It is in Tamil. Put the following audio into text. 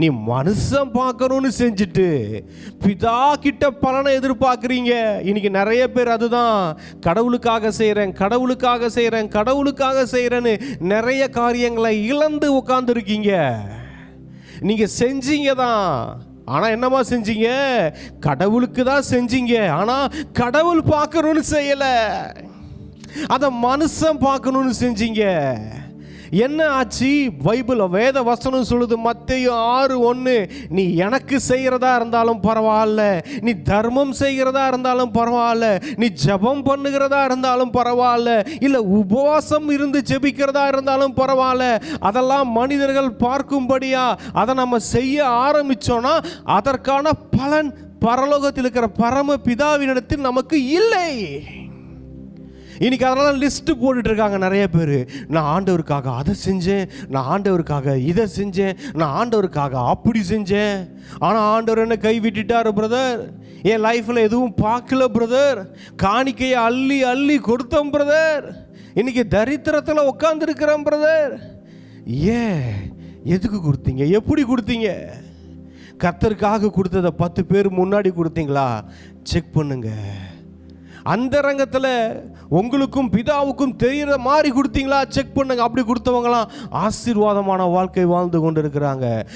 நீ மனுஷன் பார்க்கணும்னு செஞ்சுட்டு பிதா கிட்ட பலனை எதிர்பார்க்குறீங்க. இன்னைக்கு நிறைய பேர் அதுதான், கடவுளுக்காக செய்கிறேன், கடவுளுக்காக செய்கிறேன், கடவுளுக்காக செய்கிறேன்னு நிறைய காரியங்களை இழந்து உட்கார்ந்துருக்கீங்க. நீங்கள் செஞ்சீங்க தான், ஆனால் என்னமா செஞ்சீங்க? கடவுளுக்கு தான் செஞ்சீங்க. ஆனால் கடவுள் பார்க்கணும்னு செய்யலை, அதை மனுஷன் பார்க்கணும்னு செஞ்சீங்க. என்ன ஆச்சு? பைபிள் வேத வசனம் சொல்லுது, மத்தேயு 6:1, நீ எனக்கு செய்கிறதா இருந்தாலும் பரவாயில்ல, நீ தர்மம் செய்கிறதா இருந்தாலும் பரவாயில்ல, நீ ஜெபம் பண்ணுகிறதா இருந்தாலும் பரவாயில்ல, இல்லை உபவாசம் இருந்து ஜெபிக்கிறதா இருந்தாலும் பரவாயில்ல, அதெல்லாம் மனிதர்கள் பார்க்கும்படியா அதை நம்ம செய்ய ஆரம்பித்தோன்னா அதற்கான பலன் பரலோகத்தில் இருக்கிற பரம பிதாவினிடத்தில் நமக்கு இல்லை. இன்னைக்கு அதெல்லாம் லிஸ்ட்டு போட்டுட்டு இருக்காங்க நிறைய பேர். நான் ஆண்டவருக்காக அதை செஞ்சேன், நான் ஆண்டவருக்காக இதை செஞ்சேன், நான் ஆண்டவருக்காக அப்படி செஞ்சேன், ஆனால் ஆண்டவர் என்ன கை விட்டுட்டார் பிரதர், என் லைஃப்பில் எதுவும் பார்க்கல பிரதர், காணிக்கையை அள்ளி அள்ளி கொடுத்தோம் பிரதர், இன்னைக்கு தரித்திரத்தில் உட்காந்துருக்கிறேன் பிரதர். ஏன்? எதுக்கு கொடுத்தீங்க? எப்படி கொடுத்தீங்க? கர்த்தருக்காக கொடுத்ததை 10 பேர் முன்னாடி கொடுத்தீங்களா? செக் பண்ணுங்க. அந்த ரங்கத்தில் உங்களுக்கும் பிதாவுக்கும் தெரிகிற மாதிரி கொடுத்தீங்களா? செக் பண்ணுங்க. அப்படி கொடுத்தவங்களாம் ஆசீர்வாதமான வாழ்க்கை வாழ்ந்து கொண்டு இருக்கிறாங்க.